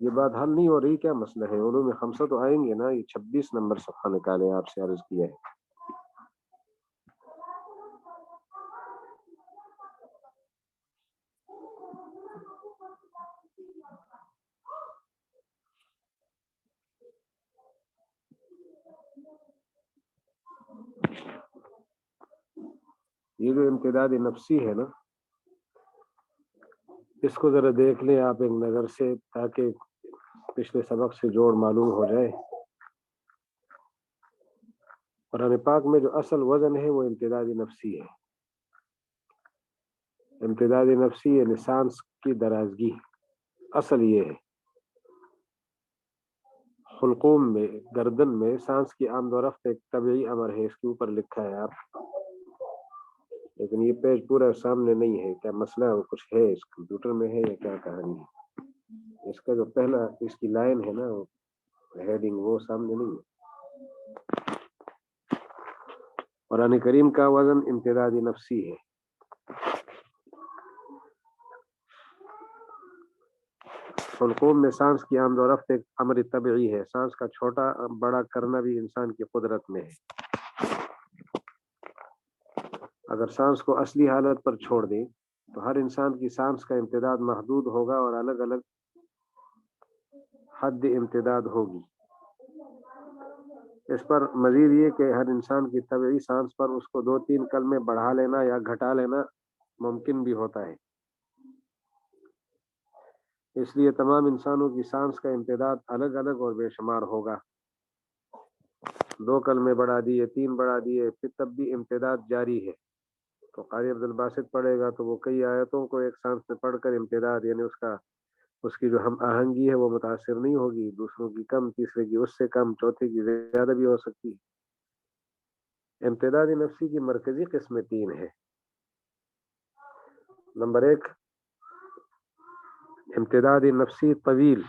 یہ بات حل نہیں ہو رہی، کیا مسئلہ ہے؟ علوم خمسہ تو آئیں گے نا. یہ 26 نمبر صفحہ نکالے، آپ سے عرض کیا ہے. یہ جو امتداد نفسی ہے نا، اس کو ذرا دیکھ لیں آپ ایک نظر سے، تاکہ پچھلے سبق سے جوڑ معلوم ہو جائے. قرآن پاک میں جو اصل وزن ہے وہ امتداد نفسی ہے. امتداد نفسی یعنی سانس کی درازگی، اصل یہ ہے. حلقوم میں، گردن میں سانس کی آمد و رفت ایک طبعی امر ہے، اس کے اوپر لکھا ہے آپ، لیکن یہ پیج پورا سامنے نہیں ہے. کیا مسئلہ ہے؟ کچھ ہے اس کمپیوٹر میں ہے یا کیا کہانی ہے؟ اس کا جو پہلا اس کی لائن ہے نا، ہیڈنگ، وہ سامنے نہیں ہے. قرآن کریم کا وزن امتداد نفسی ہے. حلقوم میں سانس کی آمد و رفت ایک امر طبعی ہے. سانس کا چھوٹا بڑا کرنا بھی انسان کی قدرت میں ہے. اگر سانس کو اصلی حالت پر چھوڑ دیں تو ہر انسان کی سانس کا امتداد محدود ہوگا اور الگ الگ حد امتداد ہوگی. اس پر مزید یہ کہ ہر انسان کی طبعی سانس پر اس کو 2-3 کلمے بڑھا لینا یا گھٹا لینا ممکن بھی ہوتا ہے. اس لیے تمام انسانوں کی سانس کا امتداد الگ الگ اور بے شمار ہوگا. 2 کلمے بڑھا دیے، 3 بڑھا دیے، پھر تب بھی امتداد جاری ہے. تو قاری عبد الباسط پڑھے گا تو وہ کئی آیتوں کو ایک سانس میں پڑھ کر امتداد یعنی اس کی جو ہم آہنگی ہے وہ متاثر نہیں ہوگی. دوسروں کی کم، تیسرے کی اس سے کم، چوتھے کی زیادہ بھی ہو سکتی ہے. امتداد نفسی کی مرکزی قسمیں 3 ہیں. نمبر 1 امتداد نفسی طویل،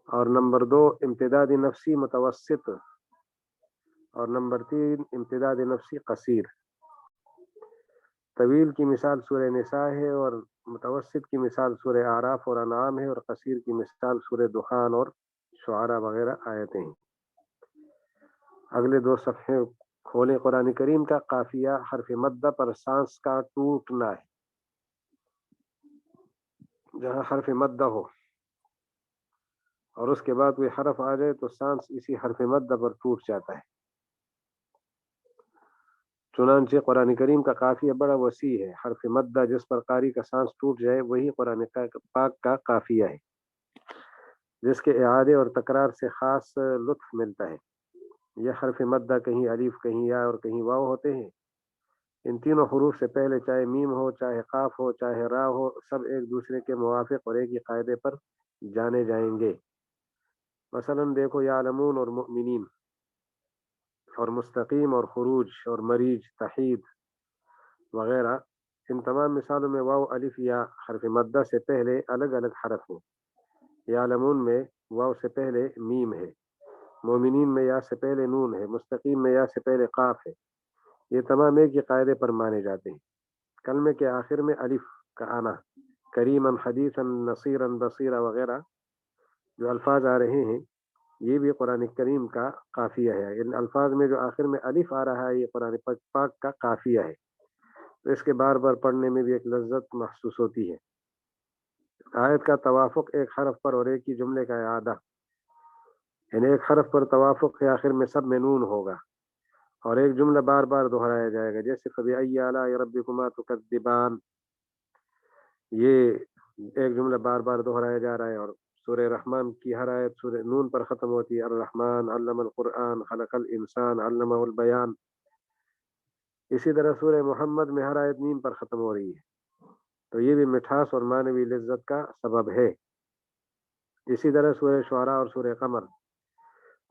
اور نمبر 2 امتداد نفسی متوسط، اور نمبر 3 امتداد نفسی قصیر. طویل کی مثال سورہ نساء ہے، اور متوسط کی مثال سورہ اعراف اور انعام ہے، اور قصیر کی مثال سورہ دخان اور شعراء وغیرہ آیتیں ہیں. اگلے 2 صفحے کھولیں. قرآن کریم کا قافیہ حرف مدہ پر سانس کا ٹوٹنا ہے. جہاں حرف مدہ ہو اور اس کے بعد کوئی حرف آ جائے تو سانس اسی حرف مدہ پر ٹوٹ جاتا ہے. چنانچہ قرآن کریم کا قافیہ بڑا وسیع ہے. حرف مدہ جس پر قاری کا سانس ٹوٹ جائے وہی قرآن پاک کا قافیہ ہے، جس کے اعادے اور تکرار سے خاص لطف ملتا ہے. یہ حرف مدہ کہیں الف، کہیں یا اور کہیں واو ہوتے ہیں. ان تینوں حروف سے پہلے چاہے میم ہو، چاہے قاف ہو، چاہے را ہو، سب ایک دوسرے کے موافق اور ایک ہی قاعدے پر جانے جائیں گے. مثلا دیکھو یعلمون اور مؤمنین اور مستقیم اور خروج اور مریج، تحید وغیرہ، ان تمام مثالوں میں واو، الف یا حرف مدہ سے پہلے الگ الگ حرف ہیں. یعلمون میں واو سے پہلے میم ہے، مومنین میں یا سے پہلے نون ہے، مستقیم میں یا سے پہلے قاف ہے. یہ تمام ایک ہی قاعدے پر مانے جاتے ہیں. کلمے کے آخر میں الف کا آنا، کریمن، حدیثن، نصیرن، بصیرہ وغیرہ جو الفاظ آ رہے ہیں یہ بھی قرآن کریم کا قافیہ ہے. ان الفاظ میں جو آخر میں الف آ رہا ہے یہ قرآن پاک کا قافیہ ہے. تو اس کے بار بار پڑھنے میں بھی ایک لذت محسوس ہوتی ہے. آیت کا توافق ایک حرف پر اور ایک ہی جملے کا اعادہ، یعنی ایک حرف پر توافق کے آخر میں سب میں نون ہوگا اور ایک جملہ بار بار دہرایا جائے گا، جیسے فبأي آلاء ربكما تكذبان. یہ ایک جملہ بار بار دہرایا جا رہا ہے. اور سورہ رحمان کی ہر آیت سورہ نون پر ختم ہوتی ہے. الرحمن علم القرآن خلق الانسان علمہ البیان. اسی طرح سورہ محمد میں ہر آیت میم پر ختم ہو رہی ہے، تو یہ بھی مٹھاس اور معنوی لذت کا سبب ہے. اسی طرح سورہ شعراء اور سورہ قمر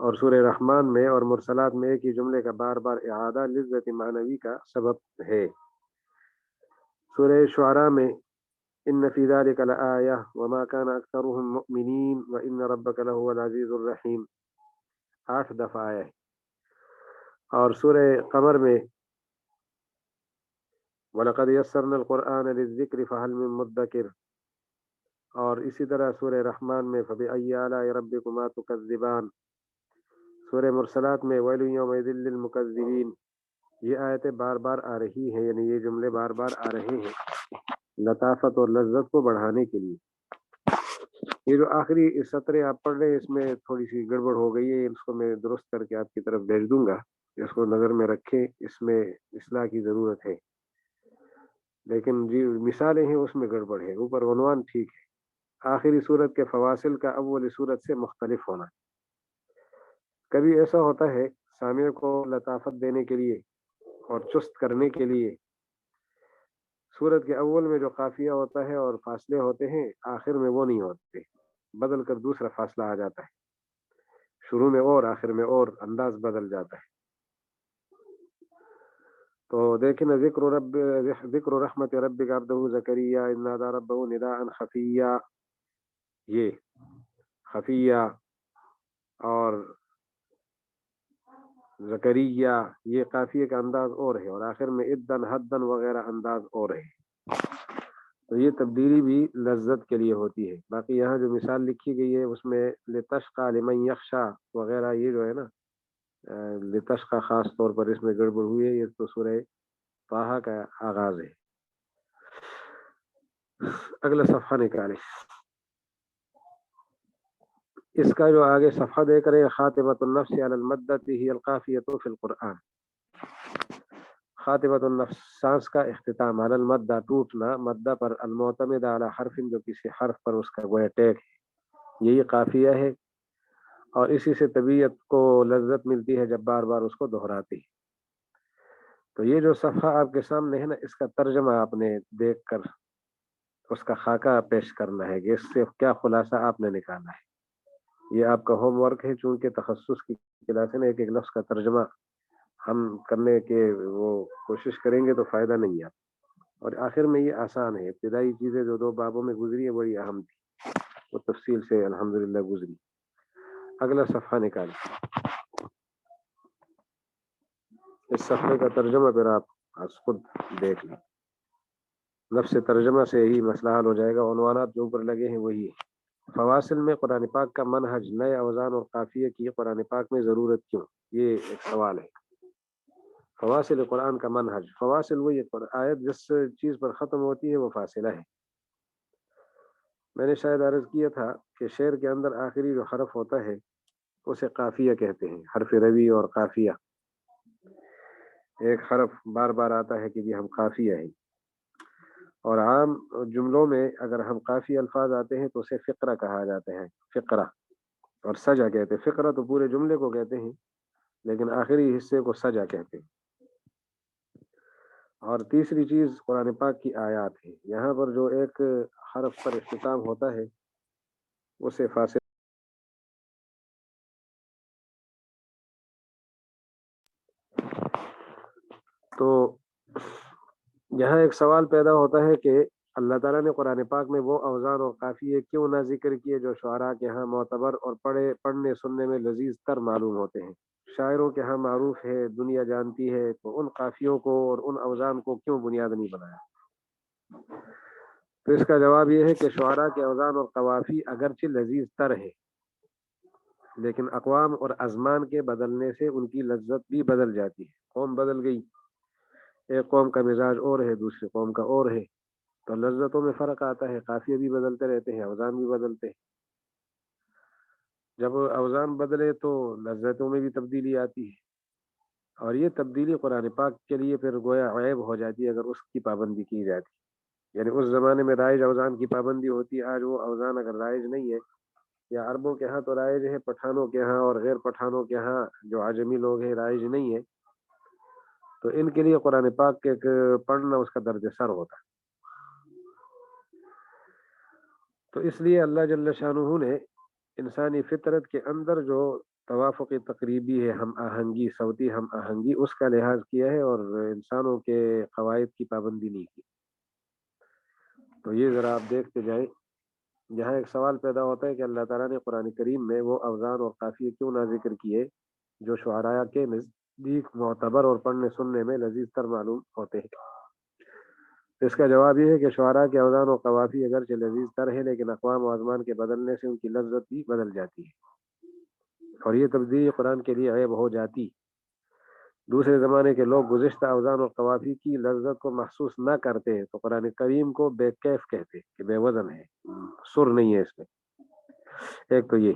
اور سورہ رحمان میں اور مرسلات میں ایک ہی جملے کا بار بار اعادہ لذت معنوی کا سبب ہے. سورہ شعراء میں ان فی ذلک لآیہ وما کان اکثرهم مؤمنین وان ربک لہو العزیز الرحیم 8 دفعہ آیا ہے. اور سورہ قمر میں وَلَقَدْ يَسَّرْنَا الْقُرْآنَ لِلذِّكْرِ فَهَلْ مِن مُدَّكِرٍ اور اسی طرح سورہ رحمان میں فبأي آلاء ربكما تكذبان، سورہ مرسلات میں ویل یومئذ للمکذبین، یہ آیتیں بار بار آ رہی ہیں، یعنی یہ جملے بار بار آ رہے ہیں لطافت اور لذت کو بڑھانے کے لیے۔ یہ جو آخری سطریں آپ پڑھ رہے ہیں اس میں تھوڑی سی گڑبڑ ہو گئی ہے، اس کو میں درست کر کے آپ کی طرف بھیج دوں گا، اس کو نظر میں رکھیں، اس میں اصلاح کی ضرورت ہے، لیکن جی مثالیں ہیں اس میں گڑبڑ ہے، اوپر عنوان ٹھیک ہے۔ آخری صورت کے فواصل کا اول صورت سے مختلف ہونا، کبھی ایسا ہوتا ہے سامع کو لطافت دینے کے لیے اور چست کرنے کے لیے سورت کے اول میں جو قافیہ ہوتا ہے اور فاصلے ہوتے ہیں آخر میں وہ نہیں ہوتے، بدل کر دوسرا فاصلہ آ جاتا ہے، شروع میں اور آخر میں اور، انداز بدل جاتا ہے۔ تو دیکھیں نا، ذکر رحمت ربک عبدہ زکریا اذ نادى ربہ نداء خفیا، یہ خفیہ اور زکریہ یہ قافیے کا انداز اور ہے، اور آخر میں ادن حدن وغیرہ انداز اور ہے، تو یہ تبدیلی بھی لذت کے لیے ہوتی ہے۔ باقی یہاں جو مثال لکھی گئی ہے اس میں لتشقى لمن یخشى وغیرہ، یہ جو ہے نا لتشقى خاص طور پر اس میں گڑبڑ ہوئی ہے، یہ تو سورہ طٰہٰ کا آغاز ہے۔ اگلا صفحہ نکالیں، اس کا جو آگے صفحہ دیکھ رہے ہیں خاتمۃ النفس علی المدۃ ہی القافیۃ فی القرآن، خاتمۃ النفس سانس کا اختتام، علی المدہ ٹوٹنا، مدہ پر، المعتمد علی حرف جو کسی حرف پر اس کا گویا ٹیک ہے، یہی قافیہ ہے، اور اسی سے طبیعت کو لذت ملتی ہے جب بار بار اس کو دہراتی ہے۔ تو یہ جو صفحہ آپ کے سامنے ہے نا، اس کا ترجمہ آپ نے دیکھ کر اس کا خاکہ پیش کرنا ہے کہ اس سے کیا خلاصہ آپ نے نکالا ہے۔ یہ آپ کا ہوم ورک ہے، چونکہ تخصص کی کلاس ہے، ایک ایک لفظ کا ترجمہ ہم کرنے کے وہ کوشش کریں گے تو فائدہ نہیں ہے، اور آخر میں یہ آسان ہے، ابتدائی چیزیں جو دو بابوں میں گزری ہے بڑی اہم تھی، وہ تفصیل سے الحمدللہ گزری۔ اگلا صفحہ نکالیں، اس صفحے کا ترجمہ پھر آپ خود دیکھ لیں، نفس ترجمہ سے ہی مسئلہ حل ہو جائے گا، عنوانات جو اوپر لگے ہیں وہی ہے۔ فواصل میں قرآن پاک کا منہج، نئے اوزان اور قافیے کی قرآن پاک میں ضرورت کیوں، یہ ایک سوال ہے۔ فواصل قرآن کا منہج، فواصل وہی آیت جس چیز پر ختم ہوتی ہے وہ فاصلہ ہے۔ میں نے شاید عرض کیا تھا کہ شعر کے اندر آخری جو حرف ہوتا ہے اسے قافیہ کہتے ہیں، حرف روی اور قافیہ، ایک حرف بار بار آتا ہے کہ جی ہم قافیہ ہیں، اور عام جملوں میں اگر ہم قافی الفاظ آتے ہیں تو اسے فقرہ کہا جاتا ہے، فقرہ، اور سجا کہتے ہیں، فقرہ تو پورے جملے کو کہتے ہیں لیکن آخری حصے کو سجا کہتے ہیں۔ اور تیسری چیز قرآن پاک کی آیات ہے، یہاں پر جو ایک حرف پر اختتام ہوتا ہے اسے فاصل۔ تو یہاں ایک سوال پیدا ہوتا ہے کہ اللہ تعالیٰ نے قرآن پاک میں وہ اوزان اور قافیے کیوں نہ ذکر کیے جو شعراء کے ہاں معتبر اور پڑھنے سننے میں لذیذ تر معلوم ہوتے ہیں، شاعروں کے ہاں معروف ہے، دنیا جانتی ہے، تو ان قافیوں کو اور ان اوزان کو کیوں بنیاد نہیں بنایا؟ تو اس کا جواب یہ ہے کہ شعراء کے اوزان اور قوافی اگرچہ لذیذ تر ہے لیکن اقوام اور ازمان کے بدلنے سے ان کی لذت بھی بدل جاتی ہے، قوم بدل گئی، ایک قوم کا مزاج اور ہے دوسری قوم کا اور ہے، تو لذتوں میں فرق آتا ہے، قافیے بھی بدلتے رہتے ہیں، اوزان بھی بدلتے ہیں، جب اوزان بدلے تو لذتوں میں بھی تبدیلی آتی ہے، اور یہ تبدیلی قرآن پاک کے لیے پھر گویا عیب ہو جاتی ہے اگر اس کی پابندی کی جاتی، یعنی اس زمانے میں رائج اوزان کی پابندی ہوتی، آج وہ اوزان اگر رائج نہیں ہے، یا عربوں کے ہاں تو رائج ہے، پٹھانوں کے ہاں اور غیر پٹھانوں کے ہاں جو عجمی لوگ ہیں رائج نہیں ہے، تو ان کے لیے قرآن پاک کے پڑھنا اس کا درج سر ہوتا ہے۔ تو اس لیے اللہ جل شانہ نے انسانی فطرت کے اندر جو توافق تقریبی ہے، ہم آہنگی، صوتی ہم آہنگی، اس کا لحاظ کیا ہے اور انسانوں کے قواعد کی پابندی نہیں کی۔ تو یہ ذرا آپ دیکھتے جائیں، یہاں ایک سوال پیدا ہوتا ہے کہ اللہ تعالیٰ نے قرآن کریم میں وہ اوزان اور قافیے کیوں نہ ذکر کیے جو شعراء کے نزدیک معتبر اور پڑھنے سننے میں لذیذ تر معلوم ہوتے ہیں؟ اس کا جواب یہ ہے کہ شعراء کے اوزان و قوافی اگرچہ لذیذ تر ہے لیکن اقوام و ازمان کے بدلنے سے ان کی لذت بھی بدل جاتی ہے اور یہ تبدیلی قرآن کے لیے عیب ہو جاتی۔ دوسرے زمانے کے لوگ گزشتہ اوزان و قوافی کی لذت کو محسوس نہ کرتے تو قرآن کریم کو بے کیف کہتے کہ بے وزن ہے، سر نہیں ہے اس میں۔ ایک تو یہ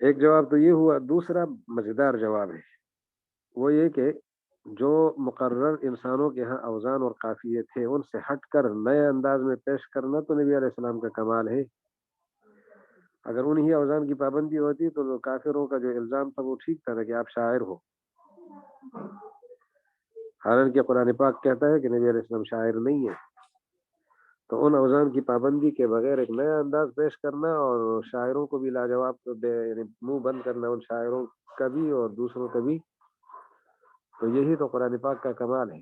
ایک جواب تو یہ ہوا۔ دوسرا مزیدار جواب ہے وہ یہ کہ جو مقرر انسانوں کے ہاں اوزان اور قافیے تھے ان سے ہٹ کر نئے انداز میں پیش کرنا تو نبی علیہ السلام کا کمال ہے۔ اگر انہی اوزان کی پابندی ہوتی تو کافروں کا جو الزام تھا وہ ٹھیک تھا کہ آپ شاعر ہو، حالانکہ قرآن پاک کہتا ہے کہ نبی علیہ السلام شاعر نہیں ہے۔ تو ان اوزان کی پابندی کے بغیر ایک نیا انداز پیش کرنا اور شاعروں کو بھی لاجواب یعنی منہ بند کرنا ان شاعروں کا بھی اور دوسروں کا بھی، تو یہی تو قرآن پاک کا کمال ہے۔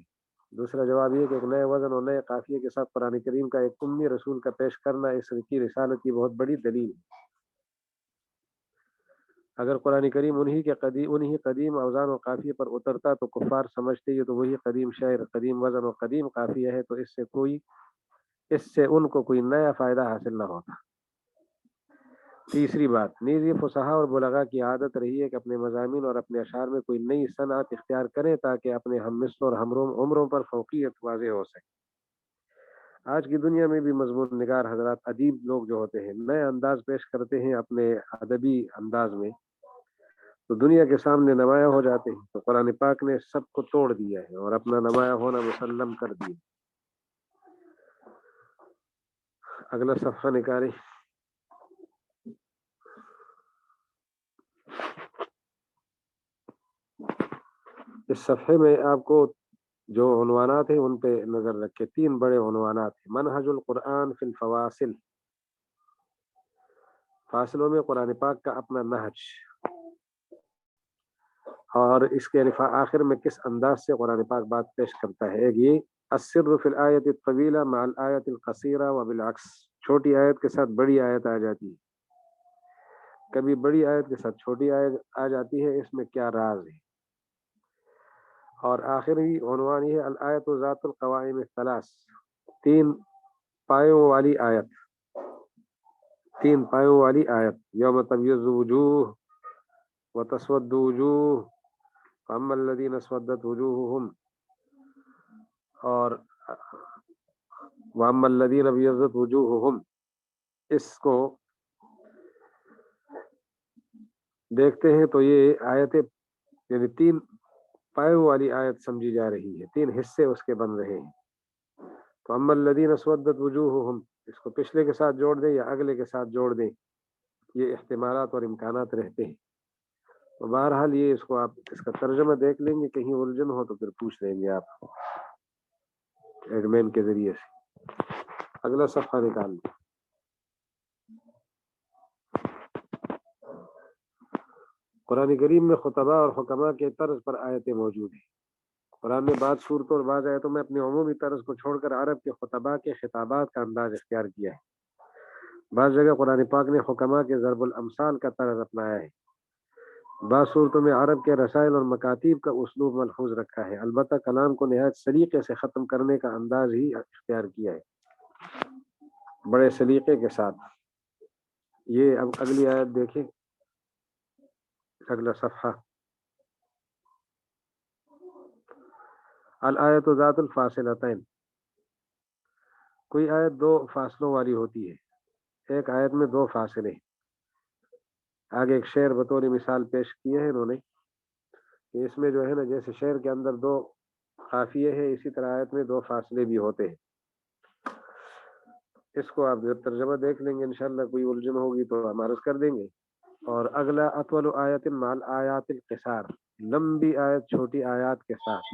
دوسرا جواب یہ کہ ایک نئے وزن اور نئے قافیے کے ساتھ قرآن کریم کا ایک امی رسول کا پیش کرنا اس کی رسالت کی بہت بڑی دلیل ہے۔ اگر قرآن کریم انہی قدیم اوزان و قافیے پر اترتا تو کفار سمجھتے یہ تو وہی قدیم شعر، قدیم وزن اور قدیم قافیہ ہے، تو اس سے ان کو کوئی نیا فائدہ حاصل نہ ہوتا۔ تیسری بات، نیز یہ فصحاء اور بلغاء کی عادت رہی ہے کہ اپنے مضامین اور اپنے اشعار میں کوئی نئی صنعت اختیار کریں تاکہ اپنے ہم مثل اور ہم عمروں پر فوقیت واضح ہو سکے۔ آج کی دنیا میں بھی مضمون نگار حضرات، ادیب لوگ جو ہوتے ہیں، نئے انداز پیش کرتے ہیں اپنے ادبی انداز میں تو دنیا کے سامنے نمایاں ہو جاتے ہیں۔ تو قرآن پاک نے سب کو توڑ دیا ہے اور اپنا نمایاں ہونا مسلم کر دیا۔ اگلا صفحہ نکالیں۔ اس صفحے میں آپ کو جو عنوانات ہیں ان پہ نظر رکھے۔ 3 بڑے عنوانات ہیں۔ منہج القرآن فی الفواصل، فاصلوں میں قرآن پاک کا اپنا نہج، اور اس کے آخر میں کس انداز سے قرآن پاک بات پیش کرتا ہے۔ ایک یہ السر فی الآیت الطویلہ مع الآیت القصیرہ وبالعکس، چھوٹی آیت کے ساتھ بڑی آیت آ جاتی ہے، کبھی بڑی آیت کے ساتھ چھوٹی آیت آ جاتی ہے، اس میں کیا راز ہے۔ اور آخری عنوان یہ ہے الآیت ذات القوائم الثلاث، 3 پایوں والی آیت، 3 پایوں والی آیت۔ یوم تبیض وجوہ وتسود وجوہ فاما الذین اسودت وجوہہم اور واما الذین ابیضت وجوہہم، اس کو دیکھتے ہیں تو یہ آیتیں یعنی 3 پایوں والی آیت سمجھی جا رہی ہے، 3 حصے اس کے بن رہے ہیں۔ تو اما الذین اسودت وجوہہم، اس کو پچھلے کے ساتھ جوڑ دیں یا اگلے کے ساتھ جوڑ دیں، یہ احتمالات اور امکانات رہتے ہیں۔ تو بہرحال یہ اس کو آپ اس کا ترجمہ دیکھ لیں گے، کہیں الجھن ہو تو پھر پوچھ لیں گے آپ ایڈمن کے ذریعے سے۔ اگلا صفحہ نکال لیں۔ قرآن کریم میں خطباء اور حکماء کے طرز پر آیتیں موجود ہیں۔ قرآن میں بعض صورتوں اور بعض آیتوں میں اپنے عمومی طرز کو چھوڑ کر عرب کے خطباء کے خطابات کا انداز اختیار کیا ہے۔ بعض جگہ قرآن پاک نے حکماء کے ضرب الامثال کا طرز اپنایا ہے۔ بعض صورتوں میں عرب کے رسائل اور مکاتیب کا اسلوب ملحوظ رکھا ہے، البتہ کلام کو نہایت سلیقے سے ختم کرنے کا انداز ہی اختیار کیا ہے، بڑے سلیقے کے ساتھ۔ یہ اب اگلی آیت دیکھیں، اگلا صفحہ۔ الآیت ذات الفاصلتین، کوئی آیت 2 فاصلوں والی ہوتی ہے، ایک آیت میں 2 فاصلے۔ آگے ایک شعر بطور مثال پیش کیے ہیں انہوں نے کہ اس میں جو ہے نا جیسے شعر کے اندر 2 قافیے ہیں، اسی طرح آیت میں 2 فاصلے بھی ہوتے ہیں۔ اس کو آپ جب ترجمہ دیکھ لیں گے انشاءاللہ کوئی الجھن ہوگی تو ہم عرض کر دیں گے۔ اور اگلا اطول آیت مع الآیات القصار، لمبی آیت چھوٹی آیات کے ساتھ۔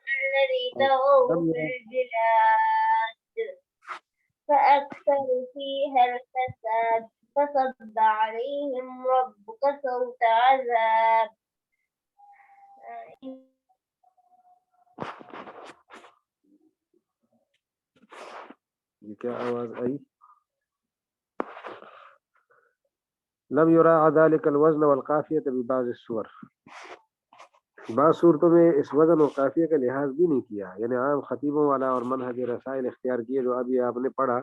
الذي طغوا في البلاد فأكثروا فيها الفساد فصب عليهم ربك صوت عذاب۔ یہ کیا آواز آئی؟ لم يراعى ذلك الوزن والقافية ببعض السور، بعض صورتوں میں اس وزن و قافیے کا لحاظ بھی نہیں کیا، یعنی عام خطیبوں والا اور منہج رسائل اختیار کیے جو ابھی آپ نے پڑھا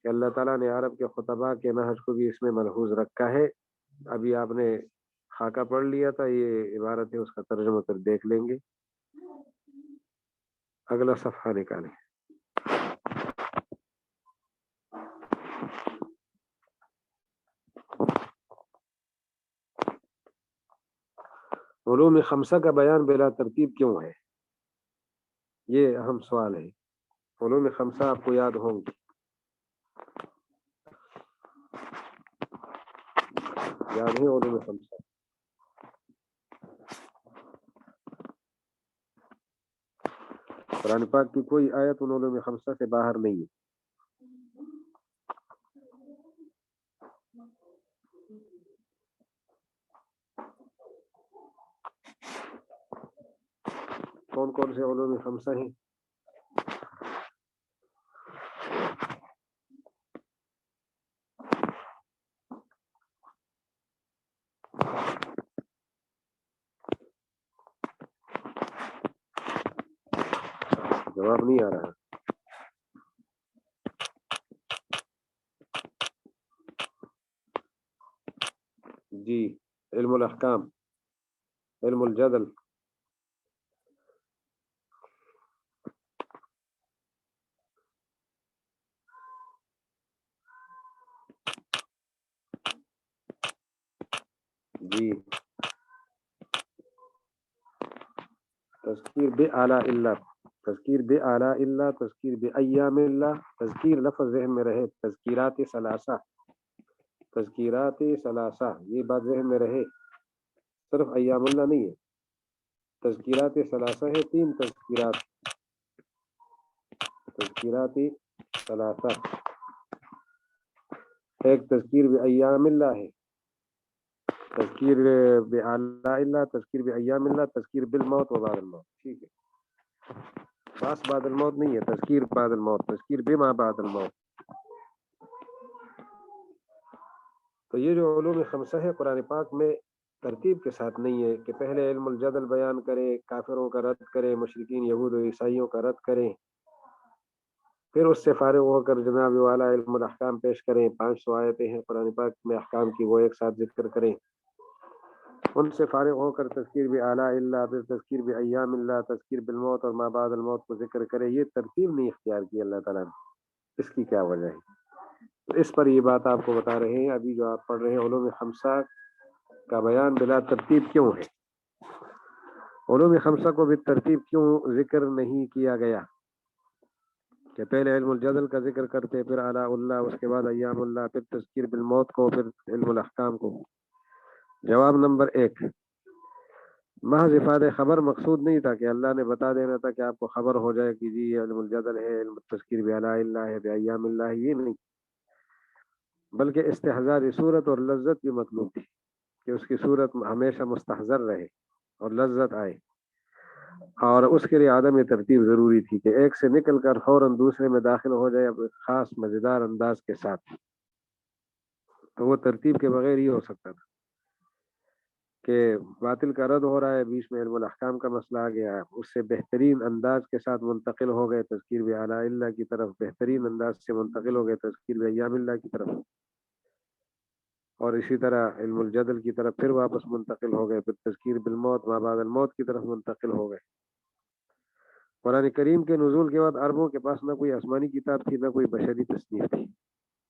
کہ اللہ تعالیٰ نے عرب کے خطباء کے نہج کو بھی اس میں ملحوظ رکھا ہے. ابھی آپ نے خاکہ پڑھ لیا تھا، یہ عبارت ہے، اس کا ترجمہ پھر دیکھ لیں گے. اگلا صفحہ نکالیں. علوم خمسہ کا بیان بلا ترتیب کیوں ہے؟ یہ اہم سوال ہے. علوم خمسہ آپ کو یاد ہوں گے، یاد ہے علوم خمسہ؟ قرآن پاک کی کوئی آیت ان علوم خمسہ سے باہر نہیں ہے. کون کون سے علوم خمسہ ہیں؟ جواب نہیں آ رہا. جی، علم الاحکام، علم الجدل، جی، تذکیر بآلاء اللہ، تذکیر بآلاء اللہ، تذکیر بایام اللہ. تذکیر لفظ ذہن میں رہے. تذکیرات ثلاثہ، تذکیرات ثلاثہ، یہ بات ذہن میں رہے، صرف ایام اللہ نہیں ہے. تذکیرات ثلاثہ ہے، 3 تذکیرات، تذکیرات ثلاثہ. ایک تذکیر بایام اللہ ہے، تذکیر بآلاء اللہ، تذکیر بایام اللہ، تذکیر بالموت و بعد الموت. ٹھیک ہے، بس بعد الموت نہیں ہے، تذکیر بعد الموت، تذکیر بما بعد الموت. تو یہ جو علوم خمسہ ہے قرآن پاک میں ترتیب کے ساتھ نہیں ہے کہ پہلے علم الجدل بیان کرے، کافروں کا رد کرے، مشرکین یہود و عیسائیوں کا رد کریں، پھر اس سے فارغ ہو کر جناب والا علم الاحکام پیش کریں. 500 آیتیں ہیں قرآن پاک میں احکام کی، وہ ایک ساتھ ذکر کریں. ان سے فارغ ہو کر تذکیر بآلاء اللہ، پھر تذکیر بایام اللہ، تذکیر بالموت اور ما بعد الموت کو ذکر کرے. یہ ترتیب نہیں اختیار کی اللہ تعالیٰ نے. اس کی کیا وجہ ہے؟ اس پر یہ بات آپ کو بتا رہے ہیں. ابھی جو آپ پڑھ رہے ہیں علوم خمسہ کا بیان بلا ترتیب کیوں ہے، علوم خمسہ کو بھی ترتیب کیوں ذکر نہیں کیا گیا کہ پہلے علم الجدل کا ذکر کرتے، پھر آلاء اللہ، اس کے بعد ایام اللہ، پھر تذکیر بالموت کو، پھر علم الاحکام کو. جواب نمبر 1، محض افادہ خبر مقصود نہیں تھا کہ اللہ نے بتا دینا تھا کہ آپ کو خبر ہو جائے کہ جی یہ علم الجدل ہے، علم تذکیر بآلاء اللہ ہے، بایام اللہ. یہ نہیں، بلکہ استحضار صورت اور لذت بھی مطلوب تھی کہ اس کی صورت ہمیشہ مستحضر رہے اور لذت آئے، اور اس کے لیے عدم ترتیب ضروری تھی کہ ایک سے نکل کر فوراً دوسرے میں داخل ہو جائے خاص مزیدار انداز کے ساتھ. تو وہ ترتیب کے بغیر یہ ہو سکتا تھا کہ باطل کا رد ہو رہا ہے، بیچ میں علم الاحکام کا مسئلہ آ گیا، اس سے بہترین انداز کے ساتھ منتقل ہو گئے تذکیر بآلاء اللہ کی طرف، بہترین انداز سے منتقل ہو گئے تذکیر بایام اللہ کی طرف، اور اسی طرح علم الجدل کی طرف پھر واپس منتقل ہو گئے، پھر تذکیر بالموت ما بعد الموت کی طرف منتقل ہو گئے. قرآن کریم کے نزول کے بعد عربوں کے پاس نہ کوئی آسمانی کتاب تھی، نہ کوئی بشری تصنیف تھی،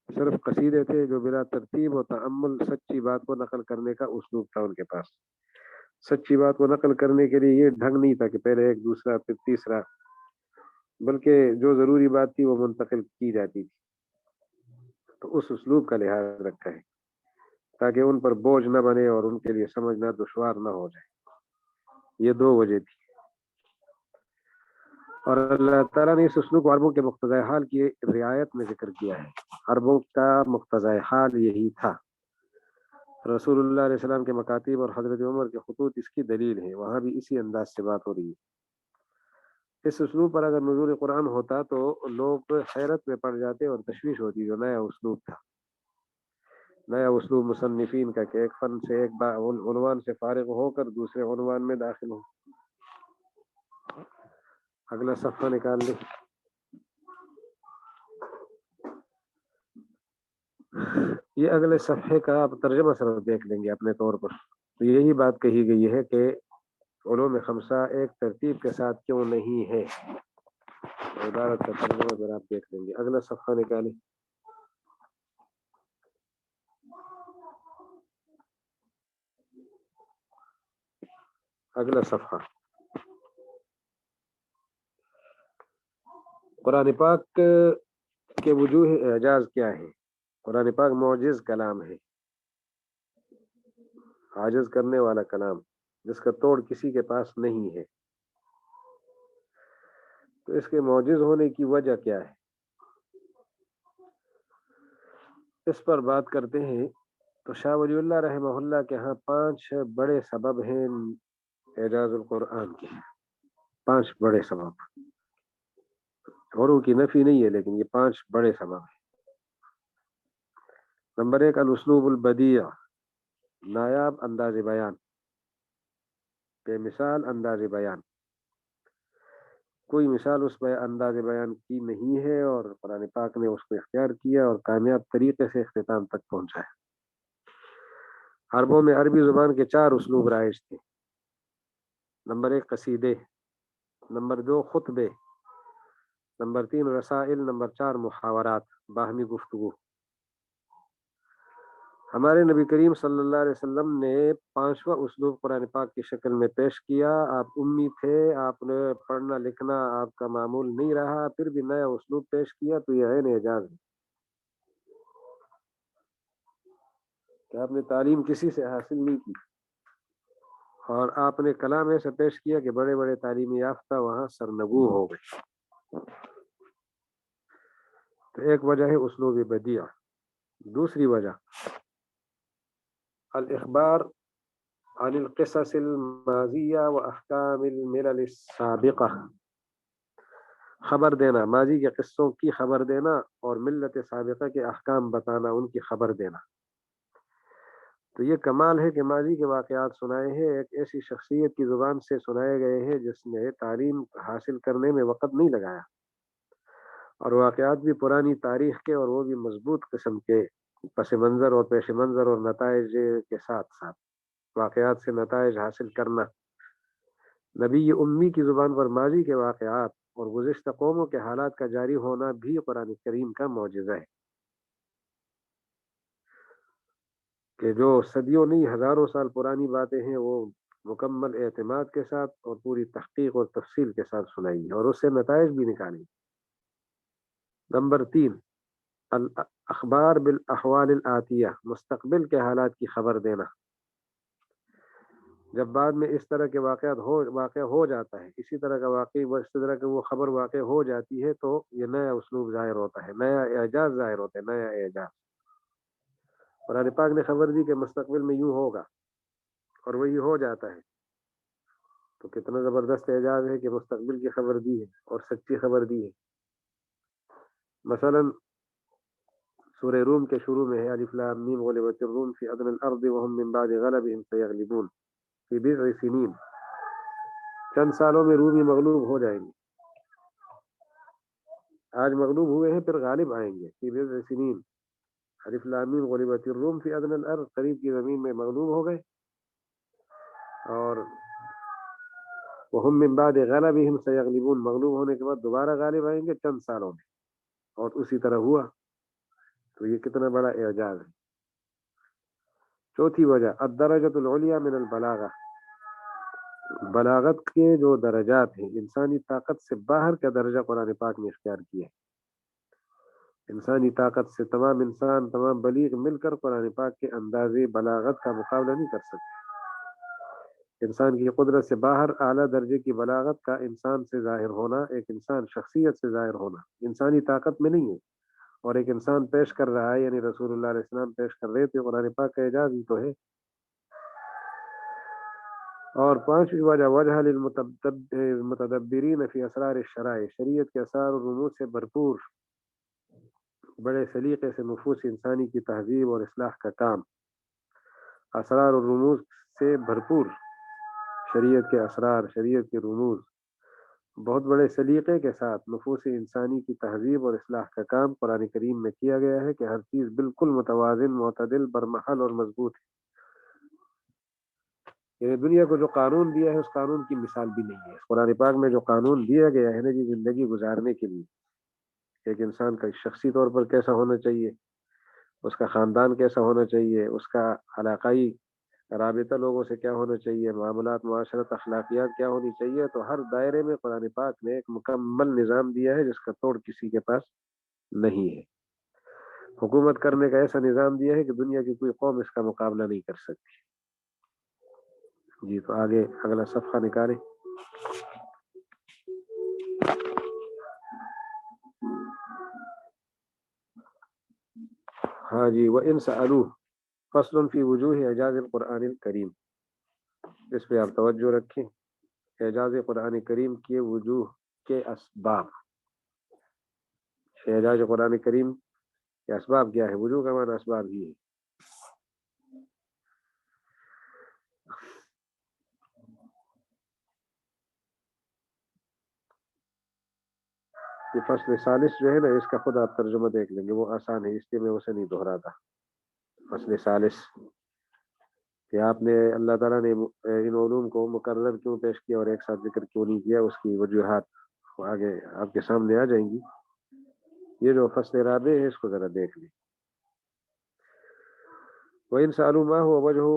صرف قصیدے تھے جو بلا ترتیب و تأمل سچی بات کو نقل کرنے کا اسلوب تھا ان کے پاس. سچی بات کو نقل کرنے کے لیے یہ ڈھنگ نہیں تھا کہ پہلے ایک دوسرا پھر تیسرا، بلکہ جو ضروری بات تھی وہ منتقل کی جاتی تھی. تو اس اسلوب کا لحاظ رکھا ہے تاکہ ان پر بوجھ نہ بنے اور ان کے لیے سمجھنا دشوار نہ ہو جائے. یہ 2 وجہ تھی. اور اللہ تعالیٰ نے اس اسلوب کو عربوں کے مقتضی حال کی رعایت میں ذکر کیا ہے. عربوں کا مقتضی حال یہی تھا. رسول اللہ علیہ السلام کے مکاتیب اور حضرت عمر کے خطوط اس کی دلیل ہیں، وہاں بھی اسی انداز سے بات ہو رہی ہے. اس اسلوب پر اگر نزول قرآن ہوتا تو لوگ حیرت میں پڑ جاتے اور تشویش ہوتی، جو نیا اسلوب تھا. نیا اسلوب مصنفین کا کہ ایک فن سے ایک عنوان سے فارغ ہو کر دوسرے عنوان میں داخل ہو. اگلا صفحہ نکال لیں. یہ اگلے صفحے کا آپ ترجمہ صرف دیکھ لیں گے اپنے طور پر. تو یہی بات کہی گئی ہے کہ علوم خمسہ ایک ترتیب کے ساتھ کیوں نہیں ہے. عبارت کا ترجمہ ذرا آپ دیکھ لیں گے. اگلا صفحہ نکالیں. اگلا صفحہ قرآن پاک کے وجوہ اعجاز کیا ہے. قرآن پاک معجز کلام ہے، عاجز کرنے والا کلام جس کا توڑ کسی کے پاس نہیں ہے. تو اس کے معجز ہونے کی وجہ کیا ہے، اس پر بات کرتے ہیں. تو شاہ ولی اللہ رحمہ اللہ کے ہاں 5 بڑے سبب ہیں اعجاز القرآن کے. 5 بڑے سبب، اوروں کی نفی نہیں ہے لیکن یہ 5 بڑے سبب ہیں. نمبر 1 الاسلوب البدیع، نایاب انداز بیان، بے مثال انداز بیان. کوئی مثال اس پہ انداز بیان کی نہیں ہے اور قرآن پاک نے اس کو اختیار کیا اور کامیاب طریقے سے اختتام تک پہنچایا. عربوں میں عربی زبان کے 4 اسلوب رائج تھے. نمبر 1 قصیدے، نمبر 2 خطبے، نمبر 3 رسائل، نمبر 4 محاورات، باہمی گفتگو. ہمارے نبی کریم صلی اللہ علیہ وسلم نے 5واں اسلوب قرآن پاک کی شکل میں پیش کیا. آپ امی تھے، آپ نے پڑھنا لکھنا آپ کا معمول نہیں رہا، پھر بھی نیا اسلوب پیش کیا. تو یہ عین اعجاز ہے کہ آپ نے تعلیم کسی سے حاصل نہیں کی اور آپ نے کلام ایسا پیش کیا کہ بڑے بڑے تعلیمی یافتہ وہاں سرنگو ہو گئے. تو ایک وجہ ہے اسلوب بدیع. دوسری وجہ الاخبار عن القصص الماضیہ و احکام الملل السابقہ، خبر دینا، ماضی کے قصوں کی خبر دینا اور ملت سابقہ کے احکام بتانا، ان کی خبر دینا. تو یہ کمال ہے کہ ماضی کے واقعات سنائے ہیں، ایک ایسی شخصیت کی زبان سے سنائے گئے ہیں جس نے تعلیم حاصل کرنے میں وقت نہیں لگایا، اور واقعات بھی پرانی تاریخ کے اور وہ بھی مضبوط قسم کے پس منظر اور پیش منظر اور نتائج کے ساتھ ساتھ. واقعات سے نتائج حاصل کرنا. نبی امی کی زبان پر ماضی کے واقعات اور گزشتہ قوموں کے حالات کا جاری ہونا بھی قرآن کریم کا معجزہ ہے کہ جو صدیوں نہیں ہزاروں سال پرانی باتیں ہیں وہ مکمل اعتماد کے ساتھ اور پوری تحقیق اور تفصیل کے ساتھ سنائی اور اس سے نتائج بھی نکالی. نمبر 3 الاخبار بالاحوال الآتیہ، مستقبل کے حالات کی خبر دینا. جب بعد میں اس طرح کے واقع ہو جاتا ہے، اسی طرح کا واقعی اس طرح کی وہ خبر واقع ہو جاتی ہے تو یہ نیا اسلوب ظاہر ہوتا ہے، نیا اعجاز ظاہر ہوتا ہے، نیا اعجاز. قرآن پاک نے خبر دی کہ مستقبل میں یوں ہوگا اور وہی ہو جاتا ہے. تو کتنا زبردست اعجاز ہے کہ مستقبل کی خبر دی ہے اور سچی خبر دی ہے. مثلا سورہ روم کے شروع میں ہے الف لام میم غلبت الروم فی ادنی الارض وهم من بعد غلبهم سیغلبون فی بضع سنین، چند سالوں میں رومی مغلوب ہو جائیں گے. آج مغلوب ہوئے ہیں پھر غالب آئیں گے. فی بضع سنین الف لام میم غلبت الروم فی ادنی الارض، قریب کی زمین میں مغلوب ہو گئے اور وهم من بعد غلبهم سیغلبون، مغلوب ہونے کے بعد دوبارہ غالب آئیں گے چند سالوں میں، اور اسی طرح ہوا. تو یہ کتنا بڑا اعجاز ہے. چوتھی وجہ الدرجۃ العلیٰ من البلاغہ، بلاغت کے جو درجات ہیں، انسانی طاقت سے باہر کا درجہ قرآن پاک نے اختیار کیا ہے. انسانی طاقت سے تمام انسان، تمام بلیغ مل کر قرآن پاک کے اندازے بلاغت کا مقابلہ نہیں کر سکتے. انسان کی قدرت سے باہر اعلیٰ درجے کی بلاغت کا انسان سے ظاہر ہونا، ایک انسان شخصیت سے ظاہر ہونا انسانی طاقت میں نہیں ہے، اور ایک انسان پیش کر رہا ہے، یعنی رسول اللہ علیہ السلام پیش کر رہے تھے. قرآن پاک کا اعجاز ہی تو ہے. اور 5ویں وجہ وجہ للمتدبرین فی اسرار الشرائع، شریعت کے اسرار و رموز سے بھرپور بڑے سلیقے سے نفوس انسانی کی تہذیب اور اصلاح کا کام، اسرار اور رموز سے بھرپور، شریعت کے اسرار، شریعت کے رموز، بہت بڑے سلیقے کے ساتھ نفوس انسانی کی تہذیب اور اصلاح کا کام قرآن کریم میں کیا گیا ہے کہ ہر چیز بالکل متوازن، معتدل، برمحل اور مضبوط ہے۔ یعنی دنیا کو جو قانون دیا ہے اس قانون کی مثال بھی نہیں ہے۔ قرآن پاک میں جو قانون دیا گیا ہے نا جی زندگی گزارنے کے لیے، ایک انسان کا شخصی طور پر کیسا ہونا چاہیے، اس کا خاندان کیسا ہونا چاہیے، اس کا علاقائی رابطہ لوگوں سے کیا ہونا چاہیے، معاملات، معاشرت، اخلاقیات کیا ہونی چاہیے، تو ہر دائرے میں قرآن پاک نے ایک مکمل نظام دیا ہے جس کا توڑ کسی کے پاس نہیں ہے۔ حکومت کرنے کا ایسا نظام دیا ہے کہ دنیا کی کوئی قوم اس کا مقابلہ نہیں کر سکتی۔ جی تو آگے اگلا صفحہ نکالیں۔ ہاں جی، وَإِن سَأَلُوهُ فصل فی وجوہ اعجاز القرآن الکریم، اس پہ آپ توجہ رکھیں۔ اعجاز قرآن کریم کے وجوہ کے اسباب، اعجاز قرآن کریم کے اسباب کیا ہے؟ وجوہ کا معنی اسباب ہی ہے۔ یہ فصل ثالث جو ہے نا اس کا خود آپ ترجمہ دیکھ لیں گے، وہ آسان ہے، اس لیے میں اسے نہیں دہراتا۔ فصل ثالث کہ آپ نے اللہ تعالیٰ نے ان علوم کو مقرر کیوں پیش کیا اور ایک ساتھ ذکر کیوں نہیں کیا، اس کی وجوہات آگے آپ کے سامنے آ جائیں گی۔ یہ جو فصل رابع ہے اس کو ذرا دیکھ لیں۔ وَإِن سَأَلُوا مَا هُوَ وَجْهُ